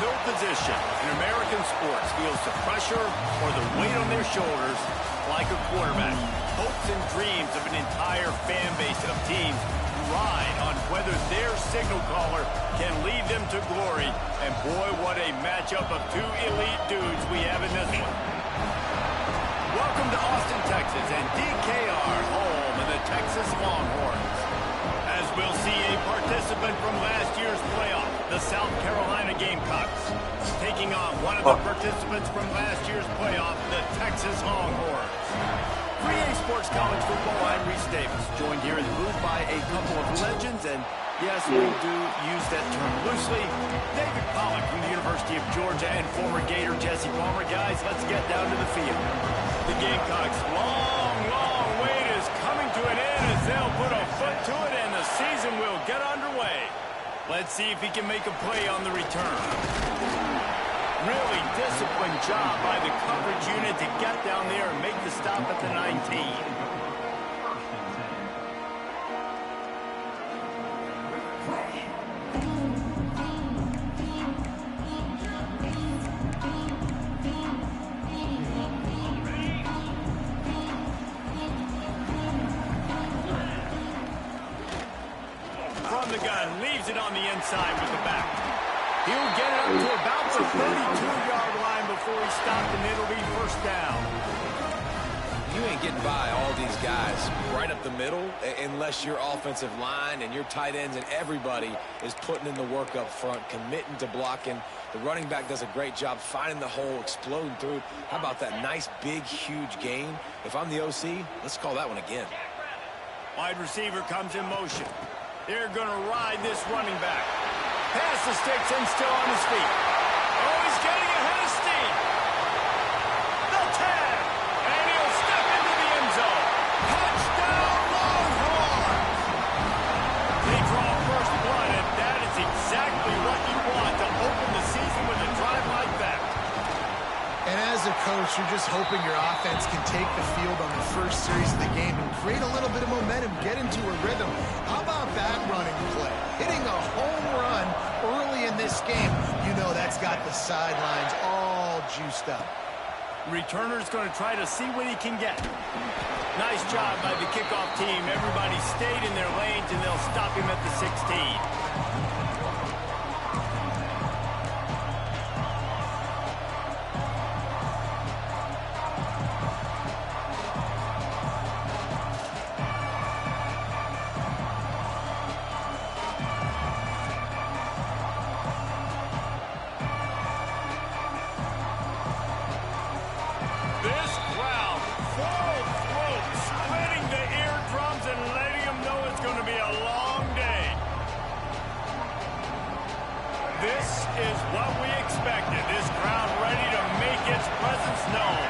field position in American sports feels the pressure or the weight on their shoulders like a quarterback. Hopes and dreams of an entire fan base of teams ride on whether their signal caller can lead them to glory. And boy, what a matchup of two elite dudes we have in this one. Welcome to Austin, Texas, and DKR, home of the Texas Longhorns. As we'll see a participant from last year's playoff, the South Carolina Gamecocks, taking on one of the participants from last year's playoff, the Texas Longhorns. 3A Sports College Football, I'm Reese Davis, joined here in the booth by a couple of legends, and yes, we do use that term loosely. David Pollack from the University of Georgia and former Gator Jesse Palmer. Guys, let's get down to the field. The Gamecocks' long wait is coming to an end as they'll put a foot to it and the season will get underway. Let's see if he can make a play on the return. Really disciplined job by the coverage unit to get down there and make the stop at the 19. From the gun, leaves it on the inside with the back. He'll get it up to about the 32-yard line before he stopped, and it'll be first down. You ain't getting by all these guys right up the middle unless your offensive line and your tight ends and everybody is putting in the work up front, committing to blocking. The running back does a great job finding the hole, exploding through. How about that nice, big, huge gain? If I'm the OC, let's call that one again. Wide receiver comes in motion. They're going to ride this running back. Pass the sticks and still on his feet. Oh, he's getting ahead of steam. The tag. And he'll step into the end zone. Touchdown, Longhorns. They draw first blood, and that is exactly what you want to open the season with a drive like that. And as a coach, you're just hoping your offense can take the field on the first series of the game and create a little bit of momentum, get into a rhythm. How about that running play? Hitting a home run early in this game. You know that's got the sidelines all juiced up. Returner's going to try to see what he can get. Nice job by the kickoff team. Everybody stayed in their lanes, and they'll stop him at the 16. This is what we expected. This crowd ready to make its presence known.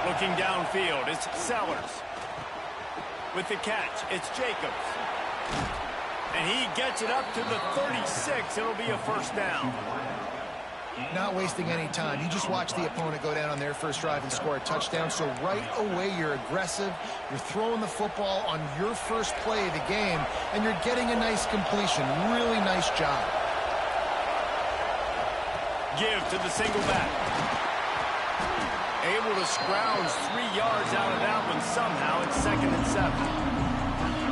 Looking downfield, it's Sellers. With the catch, it's Jacobs. And he gets it up to the 36. It'll be a first down. Not wasting any time. You just watch the opponent go down on their first drive and score a touchdown. So right away, you're aggressive. You're throwing the football on your first play of the game, and you're getting a nice completion. Really nice job. Give to the single back. Able to scrounge 3 yards out of that one somehow. It's 2nd and 7.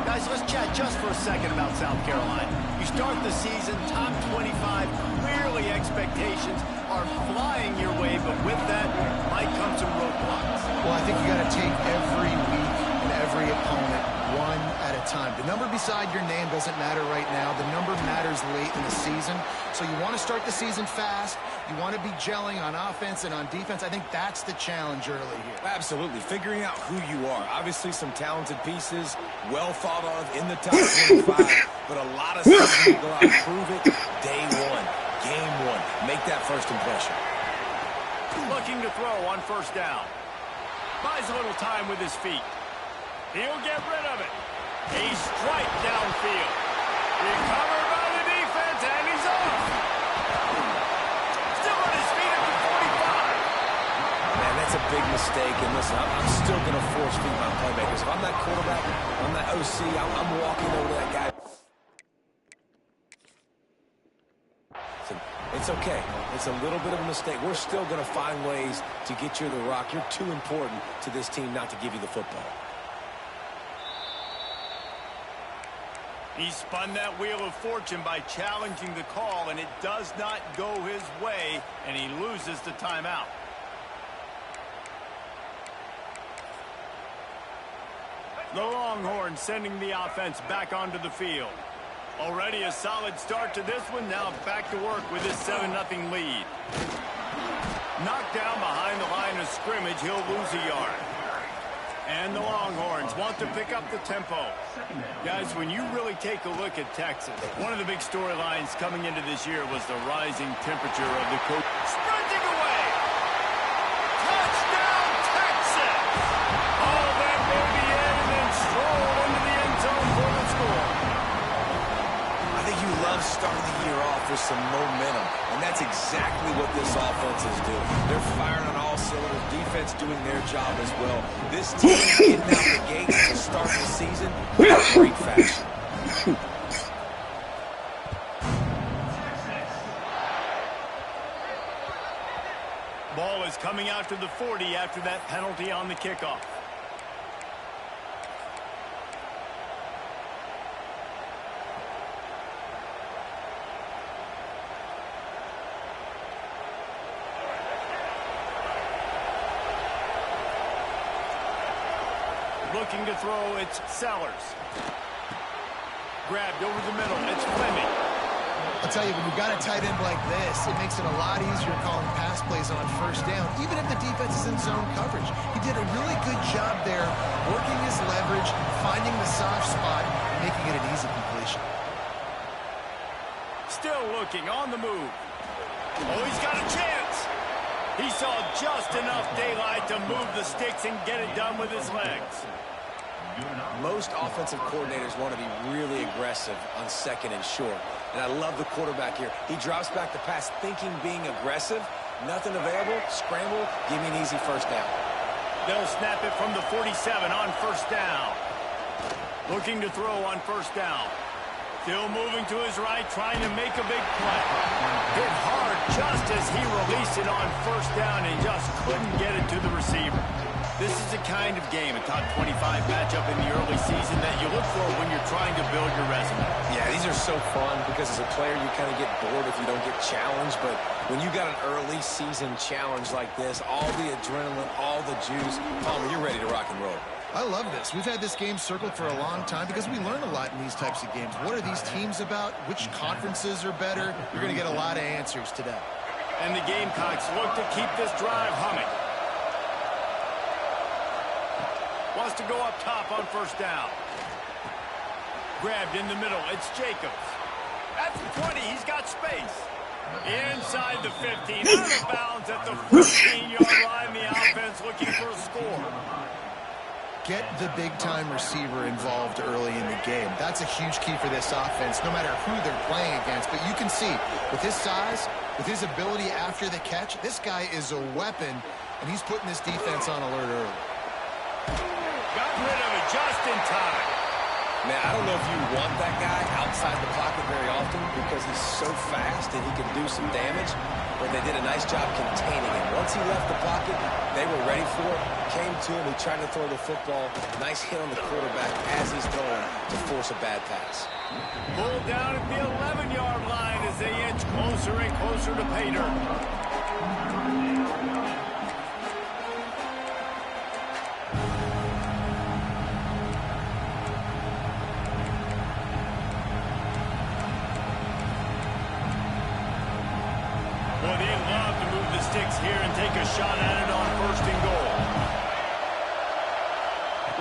Guys, let's chat just for a second about South Carolina. You start the season top 25. Clearly expectations are flying your way, but with that might come some roadblocks. Well, I think you got to take every week and every opponent one at a time. The number beside your name doesn't matter right now. The number matters late in the season. So you want to start the season fast. You want to be gelling on offense and on defense. I think that's the challenge early here. Absolutely. Figuring out who you are. Obviously some talented pieces, well thought of in the top 25, but a lot of season to go out and prove it day one, game one. Make that first impression. Looking to throw on first down. Buys a little time with his feet. He'll get rid of it. A strike downfield. Recovered by the defense, and he's off. Still on his feet at the 45. Man, that's a big mistake. And listen, I'm still going to force feed my playmakers. If I'm that quarterback, I'm that OC, I'm walking over that guy. It's okay. It's a little bit of a mistake. We're still going to find ways to get you the rock. You're too important to this team not to give you the football. He spun that wheel of fortune by challenging the call, and it does not go his way, and he loses the timeout. The Longhorns sending the offense back onto the field. Already a solid start to this one. Now back to work with his 7-0 lead. Knocked down behind the line of scrimmage, he'll lose a yard. And the Longhorns want to pick up the tempo. Guys, when you really take a look at Texas, one of the big storylines coming into this year was the rising temperature of the coach. Sprinting away! Touchdown, Texas! Oh, that may be in and then strolled into the end zone for the score. I think you love starting the year off with some momentum, and that's exactly what this offense is doing. They're firing on all cylinders, defense doing their job as well. This team is getting out the gates to start the season in a great fashion. Ball is coming out to the 40 after that penalty on the kickoff. Looking to throw, it's Sellers. Grabbed over the middle, it's Fleming. I'll tell you, when you've got a tight end like this, it makes it a lot easier calling pass plays on first down, even if the defense is in zone coverage. He did a really good job there, working his leverage, finding the soft spot, and making it an easy completion. Still looking, on the move. Oh, he's got a chance. He saw just enough daylight to move the sticks and get it done with his legs. Most offensive coordinators want to be really aggressive on second and short. And I love the quarterback here. He drops back the pass thinking being aggressive. Nothing available. Scramble. Give me an easy first down. They'll snap it from the 47 on first down. Looking to throw on first down. Still moving to his right, trying to make a big play. Hit hard just as he released it on first down and just couldn't get it to the receiver. This is the kind of game, a top 25 matchup in the early season, that you look for when you're trying to build your resume. Yeah, these are so fun because as a player you kind of get bored if you don't get challenged. But when you got an early season challenge like this, all the adrenaline, all the juice, Palmer, you're ready to rock and roll. I love this. We've had this game circled for a long time because we learn a lot in these types of games. What are these teams about? Which conferences are better? You're going to get a lot of answers today. And the Gamecocks look to keep this drive humming. Wants to go up top on first down. Grabbed in the middle. It's Jacobs. At the 20, he's got space. Inside the 15, out of bounds at the 14-yard line. The offense looking for a score. Get the big-time receiver involved early in the game. That's a huge key for this offense, no matter who they're playing against. But you can see, with his size, with his ability after the catch, this guy is a weapon, and he's putting this defense on alert early. Got rid of it just in time. Man, I don't know if you want that guy outside the pocket very often because he's so fast and he can do some damage, but they did a nice job containing him. Once he left the pocket, they were ready for it, came to him, he tried to throw the football. Nice hit on the quarterback as he's throwing to force a bad pass. Pulled down at the 11-yard line as they inch closer and closer to pay dirt. Well, they love to move the sticks here and take a shot at it on first and goal.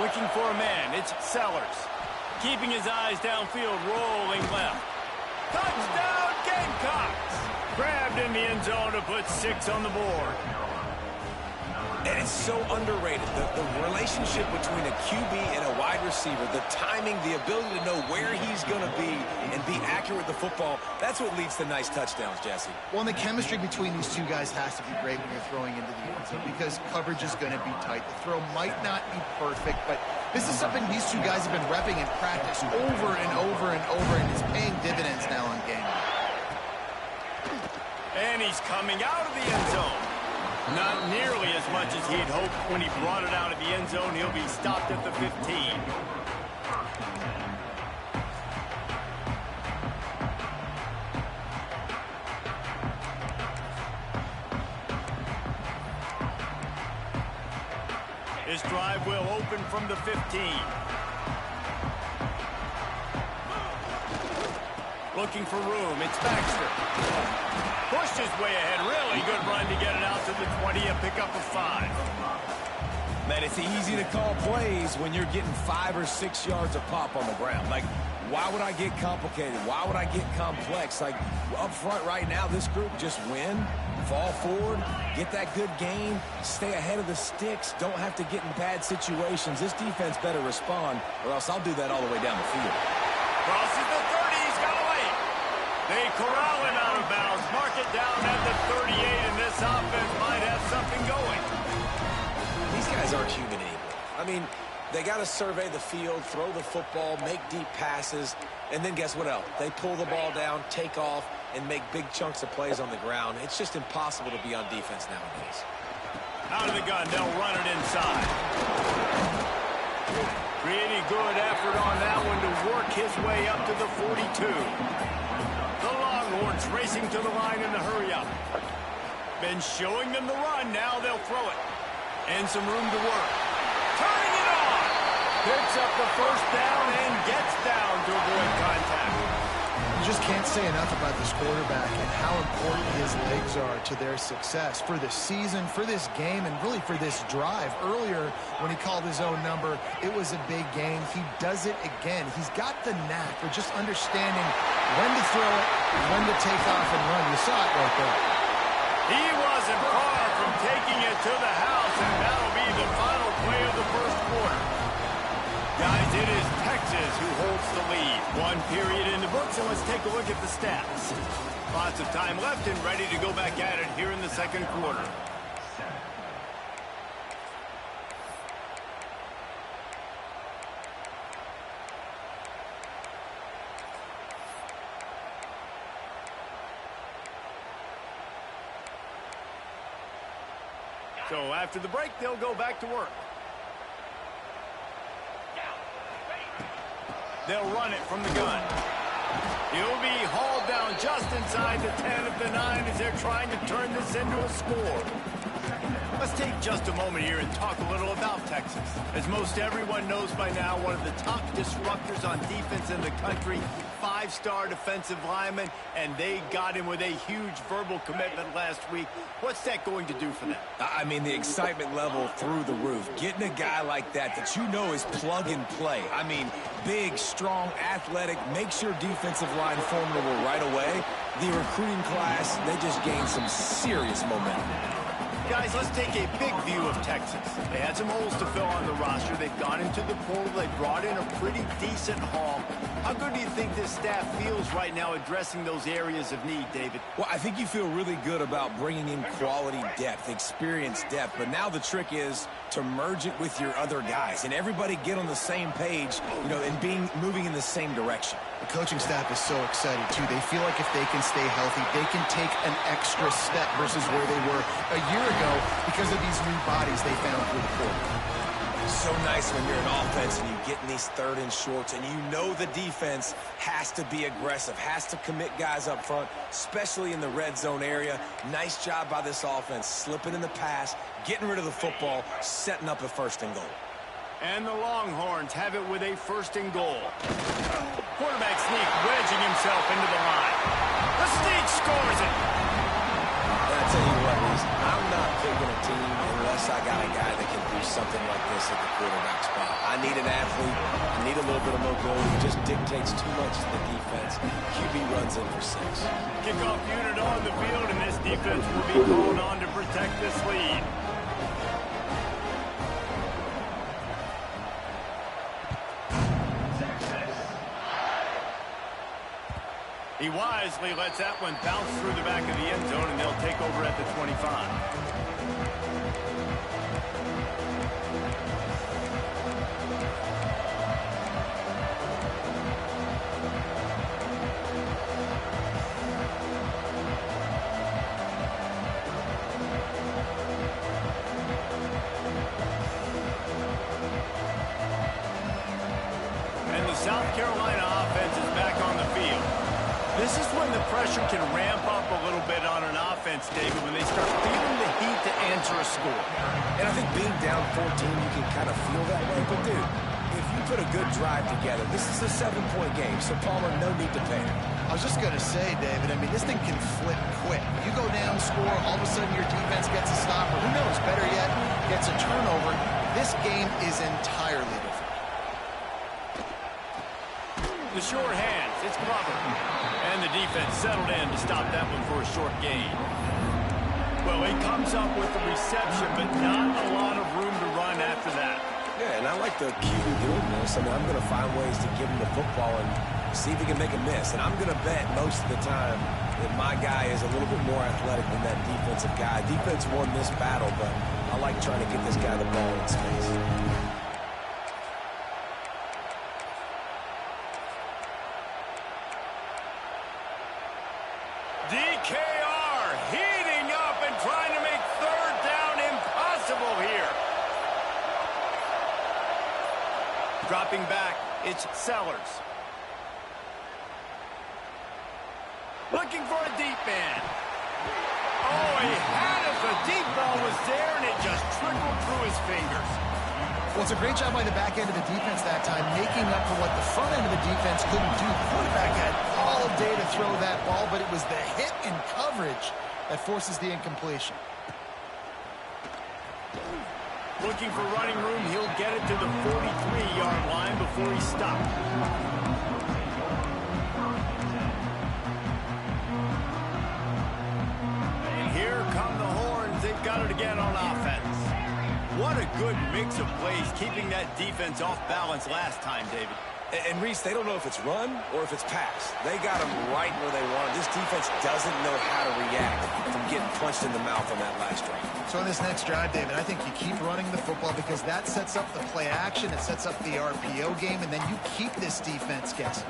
Looking for a man, it's Sellers. Keeping his eyes downfield, rolling left. Touchdown, Gamecocks! Grabbed in the end zone to put 6 on the board. And it's so underrated. The relationship between a QB and a wide receiver, the timing, the ability to know where he's going to be and be accurate with the football, that's what leads to nice touchdowns, Jesse. Well, and the chemistry between these two guys has to be great when you're throwing into the end zone because coverage is going to be tight. The throw might not be perfect, but this is something these two guys have been repping in practice over and over and over, and it's paying dividends now on game day. And he's coming out of the end zone. Not nearly as much as he'd hoped when he brought it out of the end zone. He'll be stopped at the 15. This drive will open from the 15. Looking for room. It's Baxter. Pushed his way ahead. Really good run to get it out to the 20. A pickup of 5. Man, it's easy to call plays when you're getting 5 or 6 yards of pop on the ground. Like, why would I get complicated? Why would I get complex? Like, up front right now, this group just win, fall forward, get that good gain, stay ahead of the sticks, don't have to get in bad situations. This defense better respond, or else I'll do that all the way down the field. Crosses the 30. He's got away. They corral him out of bounds. Mark it down at the 38, and this offense might have something going. These guys aren't human anymore. I mean, they got to survey the field, throw the football, make deep passes, and then guess what else? They pull the ball down, take off, and make big chunks of plays on the ground. It's just impossible to be on defense nowadays. Out of the gun, they'll run it inside. Pretty good effort on that one to work his way up to the 42. The Longhorns racing to the line in the hurry-up. Been showing them the run, now they'll throw it. And some room to work. Turning it on! Picks up the first down and gets down to avoid contact. You just can't say enough about this quarterback and how important his legs are to their success for the season, for this game, and really for this drive. Earlier, when he called his own number, it was a big gain. He does it again. He's got the knack for just understanding when to throw it, when to take off and run. You saw it right there. He wasn't far from taking it to the house, and that'll be the final play of the first quarter. Guys, it is Texas who holds the lead. 1 period in the books, and let's take a look at the stats. Lots of time left and ready to go back at it here in the second quarter. So after the break, they'll go back to work. They'll run it from the gun. He'll be hauled down just inside the 10 of the 9 as they're trying to turn this into a score. Let's take just a moment here and talk a little about Texas. As most everyone knows by now, one of the top disruptors on defense in the country, 5-star defensive lineman, and they got him with a huge verbal commitment last week. What's that going to do for them? I mean, the excitement level through the roof. Getting a guy like that you know is plug and play. I mean, big, strong, athletic, makes your defensive line formidable right away. The recruiting class, they just gained some serious momentum. Guys, let's take a big view of Texas. They had some holes to fill on the roster. They've gone into the portal. They brought in a pretty decent haul. How good do you think this staff feels right now addressing those areas of need, David? Well, I think you feel really good about bringing in quality depth, experience depth. But now the trick is to merge it with your other guys and everybody get on the same page, you know, and moving in the same direction. The coaching staff is so excited, too. They feel like if they can stay healthy, they can take an extra step versus where they were a year ago because of these new bodies they found through the portal. So nice when you're an offense and you get in these 3rd and shorts and you know the defense has to be aggressive, has to commit guys up front, especially in the red zone area. Nice job by this offense, slipping in the pass, getting rid of the football, setting up a 1st and goal. And the Longhorns have it with a 1st and goal. Quarterback sneak wedging himself into the line. The sneak scores it. And I tell you what, I'm not picking a team unless I got a guy that can do something like this at the quarterback spot. I need an athlete. I need a little bit of mobility. It just dictates too much to the defense. QB runs in for 6. Kickoff unit on the field, and this defense will be called on to protect this lead. He wisely lets that one bounce through the back of the end zone, and they'll take over at the 25. South Carolina offense is back on the field. This is when the pressure can ramp up a little bit on an offense, David, when they start feeling the heat to answer a score. And I think being down 14, you can kind of feel that way. But, dude, if you put a good drive together, this is a 7-point game, so Palmer, no need to panic. I was just going to say, David, I mean, this thing can flip quick. You go down, score, all of a sudden your defense gets a stop, or who knows, better yet, gets a turnover. This game is entirely different. The short hands, it's covered. And the defense settled in to stop that one for a short gain. Well, he comes up with the reception, but not a lot of room to run after that. Yeah, and I like the QB doing this. I mean, I'm going to find ways to give him the football and see if he can make a miss. And I'm going to bet most of the time that my guy is a little bit more athletic than that defensive guy. Defense won this battle, but I like trying to get this guy the ball in space. DKR heating up and trying to make third down impossible here. Dropping back, it's Sellers. Looking for a deep man. Oh, he had it. The deep ball was there, and it just trickled through his fingers. Well, it's a great job by the back end of the defense that time, making up for what the front end of the defense couldn't do. The quarterback had all day to throw that ball, but it was the hit and coverage that forces the incompletion. Looking for running room, he'll get it to the 43-yard line before he stopped. And here come the horns. They've got it again on offense. What a good mix of plays, keeping that defense off balance last time, David. And Reese, they don't know if it's run or if it's pass. They got them right where they want. This defense doesn't know how to react from getting punched in the mouth on that last drive. So in this next drive, David, I think you keep running the football because that sets up the play action, it sets up the RPO game, and then you keep this defense guessing.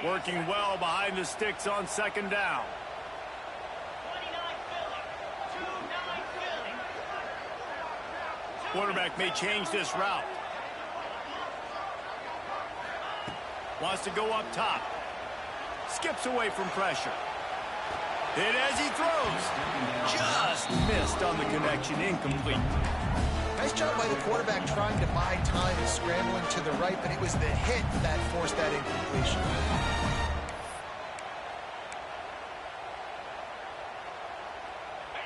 Working well behind the sticks on second down. Quarterback may change this route. Wants to go up top. Skips away from pressure. Hit as he throws. Just missed on the connection. Incomplete. Nice job by the quarterback trying to buy time and scrambling to the right, but it was the hit that forced that incompletion.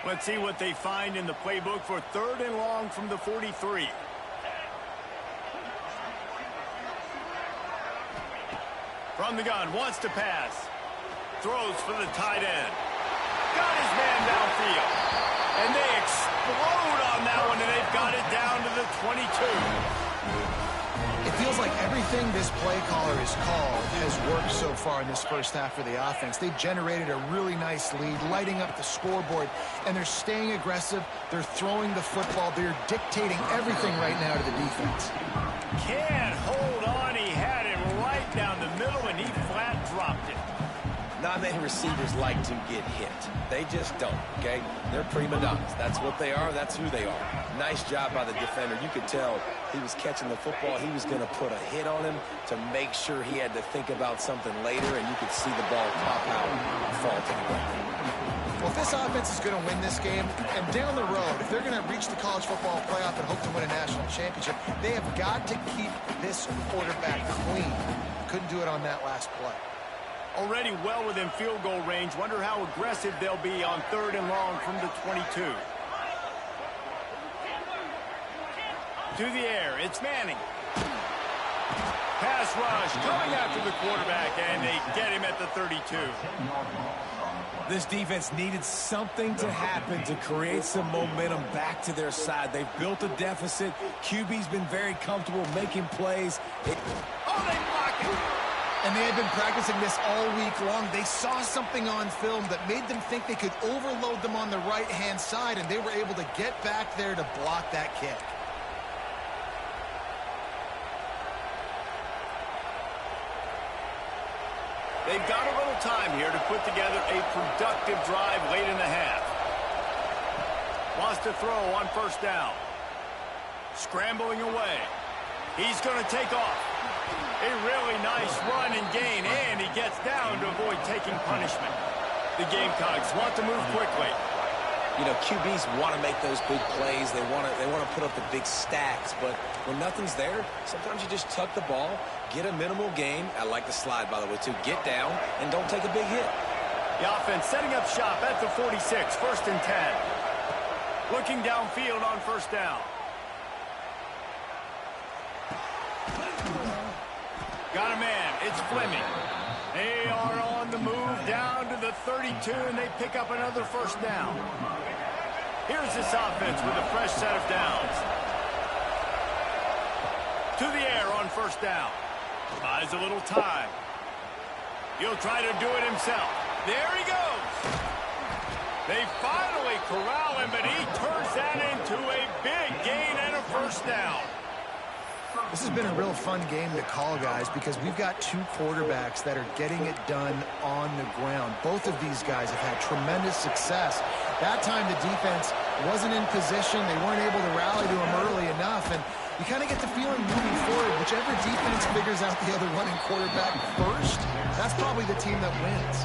Let's see what they find in the playbook for third and long from the 43. From the gun, wants to pass. Throws for the tight end. Got his man downfield. And they explode on that one, and they've got it down to the 22. It feels like everything this play caller has called has worked so far in this first half for the offense. They've generated a really nice lead, lighting up the scoreboard, and they're staying aggressive. They're throwing the football. They're dictating everything right now to the defense. Can't hold on. He had it right down the middle, and he flat dropped it. Not many receivers like to get hit. They just don't, okay? They're prima donnas. That's what they are. That's who they are. Nice job by the defender. You could tell he was catching the football. He was going to put a hit on him to make sure he had to think about something later, and you could see the ball pop out and fall to the ground. Well, if this offense is going to win this game, and down the road, if they're going to reach the college football playoff and hope to win a national championship, they have got to keep this quarterback clean. Couldn't do it on that last play. Already well within field goal range. Wonder how aggressive they'll be on third and long from the 22. To the air, it's Manning. Pass rush coming after the quarterback, and they get him at the 32. This defense needed something to happen to create some momentum back to their side. They've built a deficit. QB's been very comfortable making plays. Oh, they block it. And they had been practicing this all week long. They saw something on film that made them think they could overload them on the right-hand side, and they were able to get back there to block that kick. They've got a little time here to put together a productive drive late in the half. Wants to throw on first down. Scrambling away. He's going to take off. A really nice run and gain, and he gets down to avoid taking punishment. The Gamecocks want to move quickly. You know, QBs want to make those big plays. They want to put up the big stacks, but when nothing's there, sometimes you just tuck the ball, get a minimal gain. I like the slide, by the way, too. Get down and don't take a big hit. The offense setting up shop at the 46, 1st and 10. Looking downfield on first down. Got a man. It's Fleming. They are on the move down to the 32, and they pick up another first down. Here's this offense with a fresh set of downs. To the air on first down. Buys a little time. He'll try to do it himself. There he goes. They finally corral him, but he turns that into a big gain and a first down. This has been a real fun game to call, guys, because we've got two quarterbacks that are getting it done on the ground. Both of these guys have had tremendous success. That time the defense wasn't in position. They weren't able to rally to him early enough, and you kind of get the feeling moving forward, whichever defense figures out the other running quarterback first, that's probably the team that wins.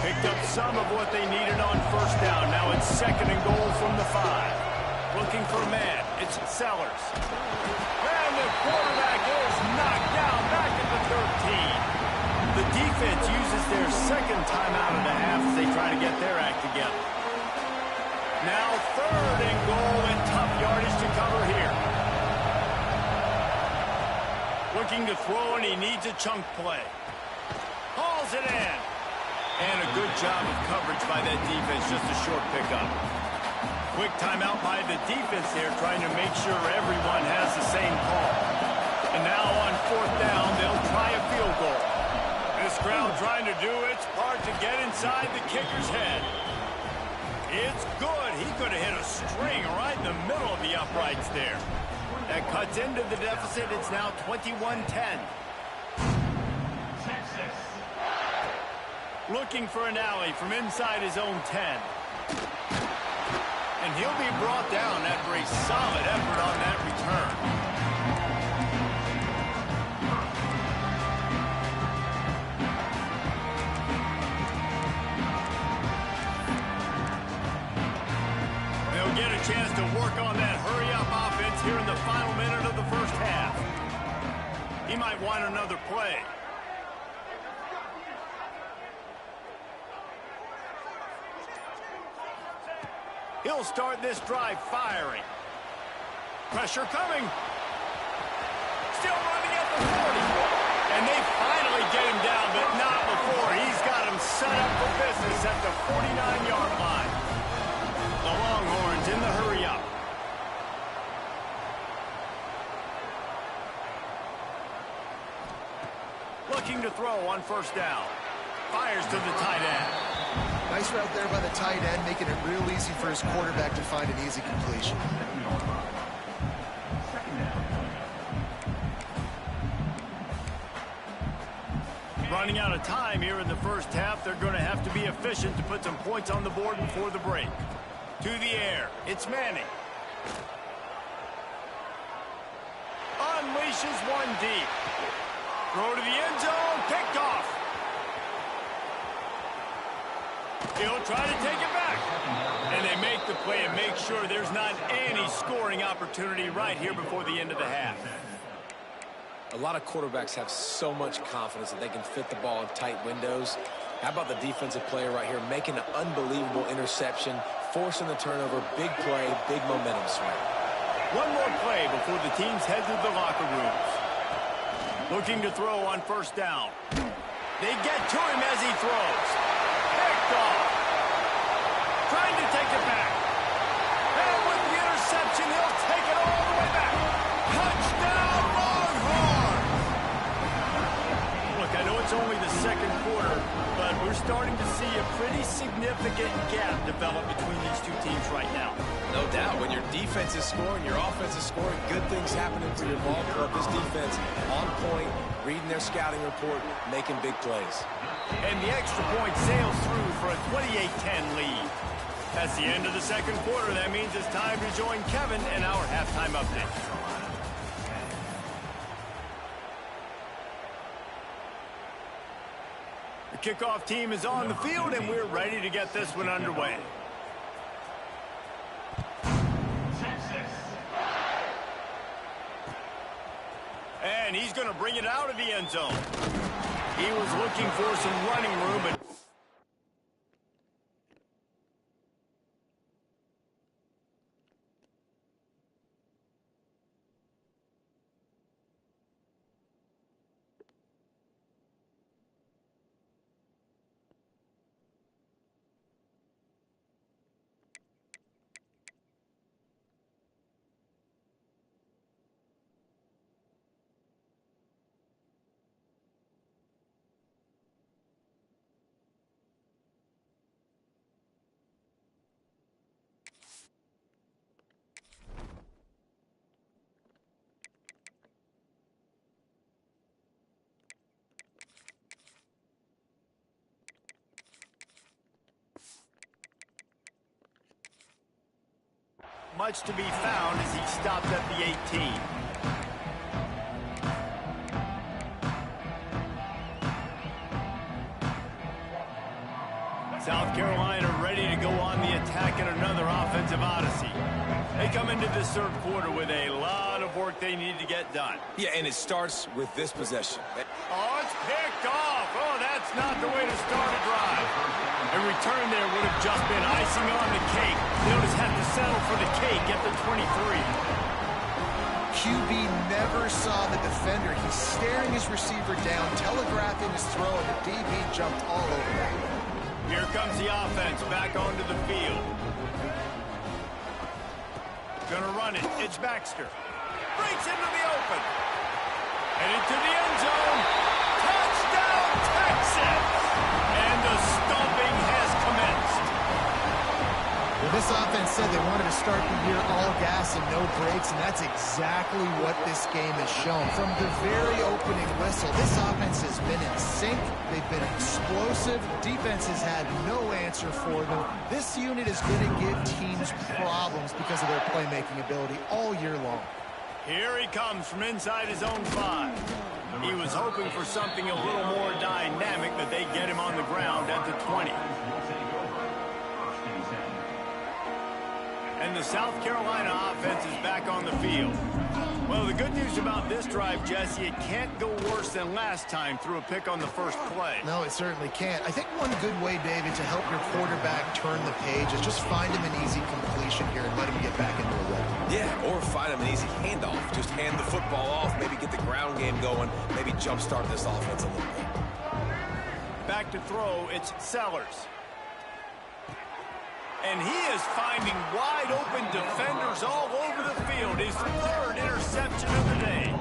Picked up some of what they needed on first down. Now it's 2nd and goal from the 5. Looking for a man. It's Sellers. And the quarterback is knocked down back at the 13. The defense uses their second timeout of the half as they try to get their act together. Now 3rd and goal and tough yardage to cover here. Looking to throw, and he needs a chunk play. Hauls it in. And a good job of coverage by that defense. Just a short pickup. Quick timeout by the defense there, trying to make sure everyone has the same call. And now on 4th down, they'll try a field goal. This crowd trying to do its part to get inside the kicker's head. It's good. He could have hit a string right in the middle of the uprights there. That cuts into the deficit. It's now 21-10. Looking for an alley from inside his own 10. And he'll be brought down after a solid effort on that return. They'll get a chance to work on that hurry-up offense here in the final minute of the first half. He might want another play. He'll start this drive firing. Pressure coming. Still running at the 40. And they finally get him down, but not before. He's got him set up for business at the 49-yard line. The Longhorns in the hurry-up. Looking to throw on first down. Fires to the tight end. Nice route there by the tight end, making it real easy for his quarterback to find an easy completion. Running out of time here in the first half. They're going to have to be efficient to put some points on the board before the break. To the air. It's Manning. Unleashes one deep. Throw to the end zone. Picked off. He'll try to take it back. And they make the play and make sure there's not any scoring opportunity right here before the end of the half. A lot of quarterbacks have so much confidence that they can fit the ball in tight windows. How about the defensive player right here making an unbelievable interception, forcing the turnover, big play, big momentum swing. One more play before the teams head to the locker rooms. Looking to throw on first down. They get to him as he throws. Picked off. Trying to take it back. And with the interception, he'll take it all the way back. Touchdown, Longhorns! Look, I know it's only the second quarter, but we're starting to see a pretty significant gap develop between these two teams right now. No doubt. When your defense is scoring, your offense is scoring, good things happening for your ball club. This defense on point, reading their scouting report, making big plays. And the extra point sails through for a 28-10 lead. That's the end of the second quarter. That means it's time to join Kevin in our halftime update. The kickoff team is on the field, and we're ready to get this one underway. And he's going to bring it out of the end zone. He was looking for some running room, but much to be found as he stopped at the 18. South Carolina ready to go on the attack in another offensive odyssey. They come into this third quarter with a lot of work they need to get done. Yeah, and it starts with this possession. Oh, it's picked off. Oh, that's not the way to start a drive. A return there would have just been icing on the cake. They'll just have to settle for the cake at the 23. QB never saw the defender. He's staring his receiver down, telegraphing his throw, and the DB jumped all over that. Here comes the offense back onto the field. Gonna run it. It's Baxter. Breaks into the open. Headed to the end zone. Touchdown, Texas! And the stomping has commenced. Well, this offense said they wanted to start the year all gas and no brakes, and that's exactly what this game has shown. From the very opening whistle, this offense has been in sync. They've been explosive. Defense has had no answer for them. This unit is going to give teams problems because of their playmaking ability all year long. Here he comes from inside his own 5. He was hoping for something a little more dynamic, but they get him on the ground at the 20. And the South Carolina offense is back on the field. Well, the good news about this drive, Jesse, it can't go worse than last time through a pick on the first play. No, it certainly can't. I think one good way, David, to help your quarterback turn the page is just find him an easy completion here and let him get back into a rhythm. Yeah, or find him an easy handoff. Just hand the football off, maybe get the ground game going, maybe jumpstart this offense a little bit. Back to throw, it's Sellers. And he is finding wide-open defenders all over the field. His third interception of the day.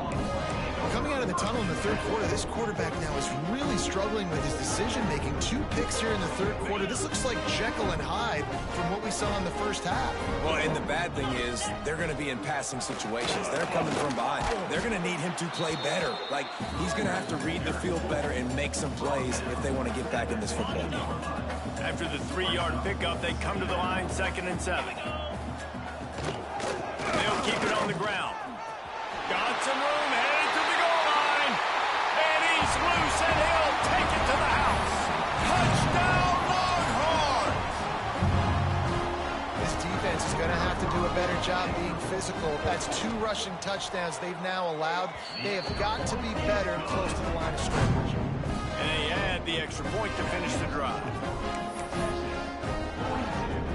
Coming out of the tunnel in the third quarter, this quarterback now is really struggling with his decision-making. 2 picks here in the third quarter. This looks like Jekyll and Hyde from what we saw in the first half. Well, and the bad thing is they're going to be in passing situations. They're coming from behind. They're going to need him to play better. Like, he's going to have to read the field better and make some plays if they want to get back in this football game. After the 3-yard pickup, they come to the line, 2nd and 7. They'll keep it on the ground. Got some room, headed to the goal line. And he's loose, and he'll take it to the house. Touchdown, Longhorns! This defense is going to have to do a better job being physical. That's 2 rushing touchdowns they've now allowed. They have got to be better close to the line of scrimmage. And they add the extra point to finish the drive.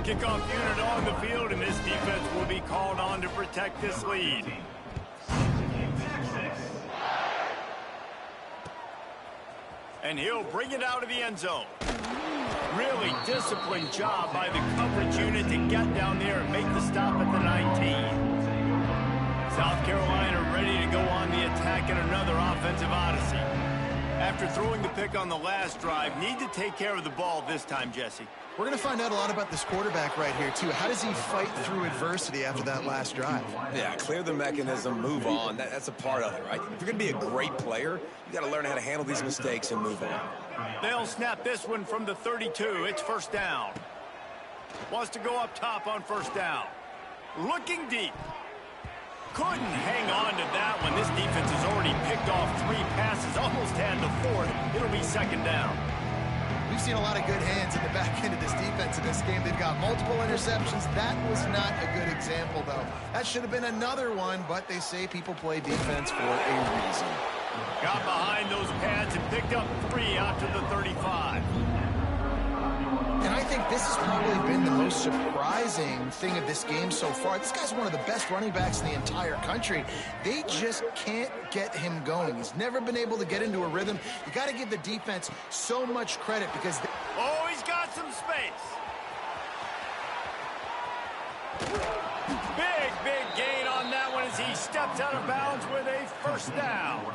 Kickoff unit on the field, and this defense will be called on to protect this lead. And he'll bring it out of the end zone. Really disciplined job by the coverage unit to get down there and make the stop at the 19. South Carolina ready to go on the attack in another offensive odyssey. After throwing the pick on the last drive, need to take care of the ball this time, Jesse. We're going to find out a lot about this quarterback right here, too. How does he fight through adversity after that last drive? Yeah, clear the mechanism, move on. That's a part of it, right? If you're going to be a great player, you got to learn how to handle these mistakes and move on. They'll snap this one from the 32. It's 1st down. Wants to go up top on first down. Looking deep. Couldn't hang on to that one. This defense has already picked off 3 passes, almost had the 4th. It'll be second down. We've seen a lot of good hands in the back end of this defense in this game. They've got multiple interceptions. That was not a good example, though. That should have been another one, but they say people play defense for a reason. Got behind those pads and picked up 3 out to the 35. And I think this has probably been the most surprising thing of this game so far. This guy's one of the best running backs in the entire country. They just can't get him going. He's never been able to get into a rhythm. You got to give the defense so much credit because... Oh, he's got some space. Big gain on that one as he steps out of bounds with a first down.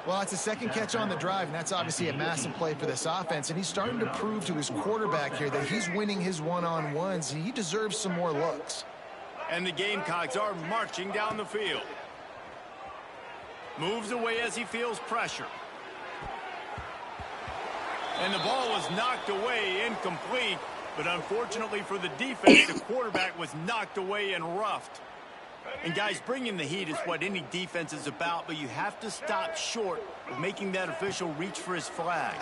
Well, it's a second catch on the drive, and that's obviously a massive play for this offense. And he's starting to prove to his quarterback here that he's winning his one-on-ones, and he deserves some more looks. And the Gamecocks are marching down the field. Moves away as he feels pressure. And the ball was knocked away, incomplete. But unfortunately for the defense, the quarterback was knocked away and roughed. And guys, bringing the heat is what any defense is about, but you have to stop short of making that official reach for his flag.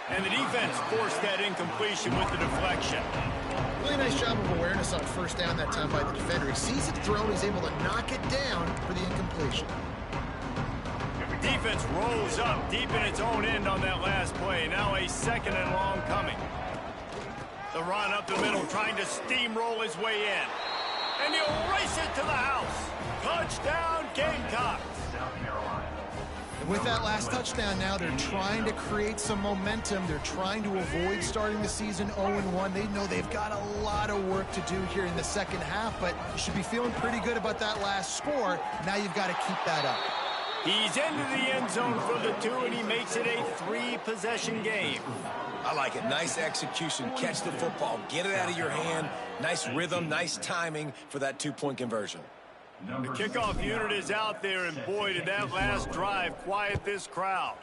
And the defense forced that incompletion with the deflection. Really nice job of awareness on first down that time by the defender. He sees it thrown, he's able to knock it down for the incompletion. Defense rolls up deep in its own end on that last play. Now a second and long coming. The run up the middle, trying to steamroll his way in. And he'll race it to the house. Touchdown, Gamecocks. And with that last touchdown now, they're trying to create some momentum. They're trying to avoid starting the season 0-1. They know they've got a lot of work to do here in the second half, but you should be feeling pretty good about that last score. Now you've got to keep that up. He's into the end zone for the 2, and he makes it a 3-possession game. I like it. Nice execution. Catch the football. Get it out of your hand. Nice rhythm, nice timing for that 2-point conversion. The kickoff unit is out there, and boy, did that last drive quiet this crowd.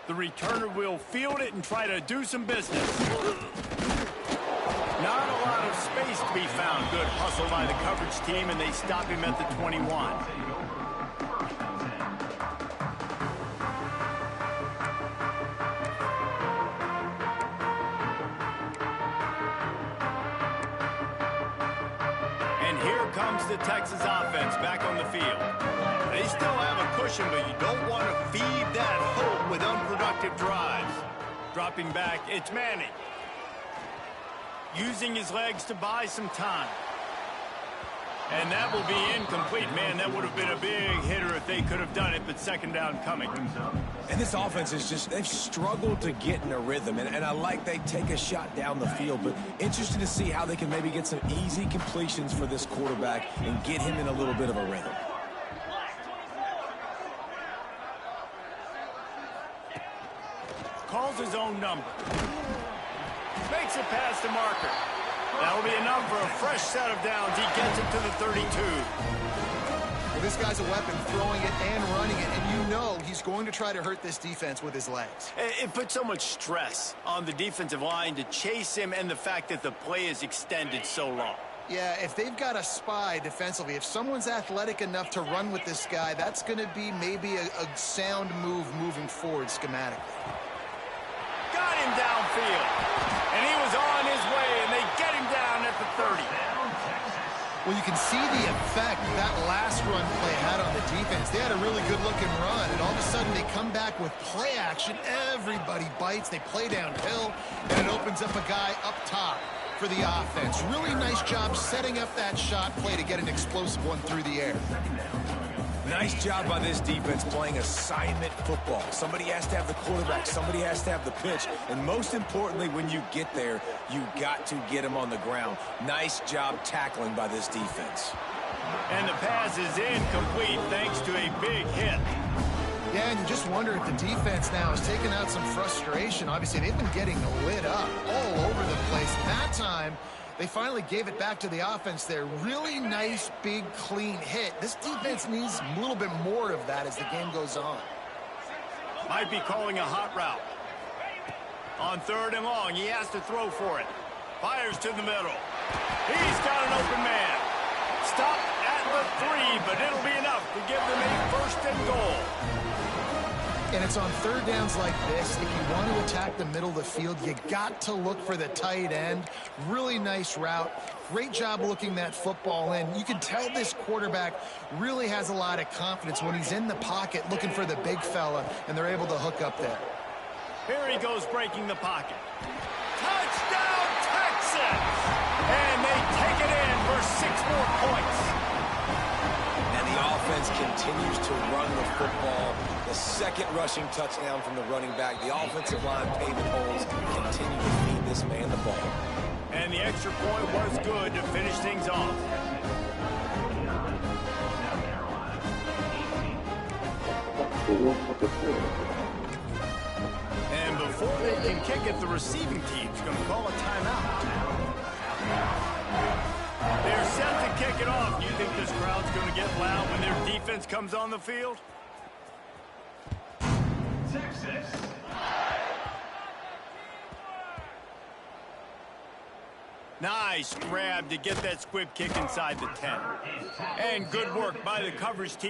The returner will field it and try to do some business. Not a lot of space to be found. Good hustle by the coverage team, and they stop him at the 21. And here comes the Texas offense back on the field. They still have a cushion, but you don't want to feed that hope with unproductive drives. Dropping back, it's Manning. Using his legs to buy some time. And that will be incomplete. Man, that would have been a big hitter if they could have done it, but second down coming. And this offense is just, they've struggled to get in a rhythm. And I like they take a shot down the field, but interested to see how they can maybe get some easy completions for this quarterback and get him in a little bit of a rhythm. Calls his own number. Makes it past the marker. That'll be enough for a fresh set of downs. He gets it to the 32. Well, this guy's a weapon, throwing it and running it, and you know he's going to try to hurt this defense with his legs. It puts so much stress on the defensive line to chase him, and the fact that the play is extended so long. Yeah, if they've got a spy defensively, if someone's athletic enough to run with this guy, that's going to be maybe a sound move moving forward schematically. Got him downfield. And he was on his way, and they get him down at the 30. Well, you can see the effect that last run play had on the defense. They had a really good-looking run, and all of a sudden they come back with play action. Everybody bites. They play downhill, and it opens up a guy up top for the offense. Really nice job setting up that shot play to get an explosive one through the air. Nice job by this defense playing assignment football. Somebody has to have the quarterback. Somebody has to have the pitch. And most importantly, when you get there, you got to get him on the ground. Nice job tackling by this defense. And the pass is incomplete thanks to a big hit. Yeah, and you just wonder if the defense now is taking out some frustration. Obviously, they've been getting lit up all over the place. That time, they finally gave it back to the offense there. Really nice, big, clean hit. This defense needs a little bit more of that as the game goes on. Might be calling a hot route. On 3rd and long, he has to throw for it. Fires to the middle. He's got an open man. Stop at the 3, but it'll be enough to give them a 1st and goal. And it's on 3rd downs like this. If you want to attack the middle of the field, you got to look for the tight end. Really nice route. Great job looking that football in. You can tell this quarterback really has a lot of confidence when he's in the pocket looking for the big fella, and they're able to hook up there. Here he goes breaking the pocket. Touchdown, Texans! And they take it in for 6 more points. And the offense continues to run the football. The 2nd rushing touchdown from the running back. The offensive line paving holes continue to feed this man the ball. And the extra point was good to finish things off. And before they can kick it, the receiving team's going to call a timeout. They're set to kick it off. You think this crowd's going to get loud when their defense comes on the field? Texas. Nice grab to get that squib kick inside the 10. And good work by the coverage team.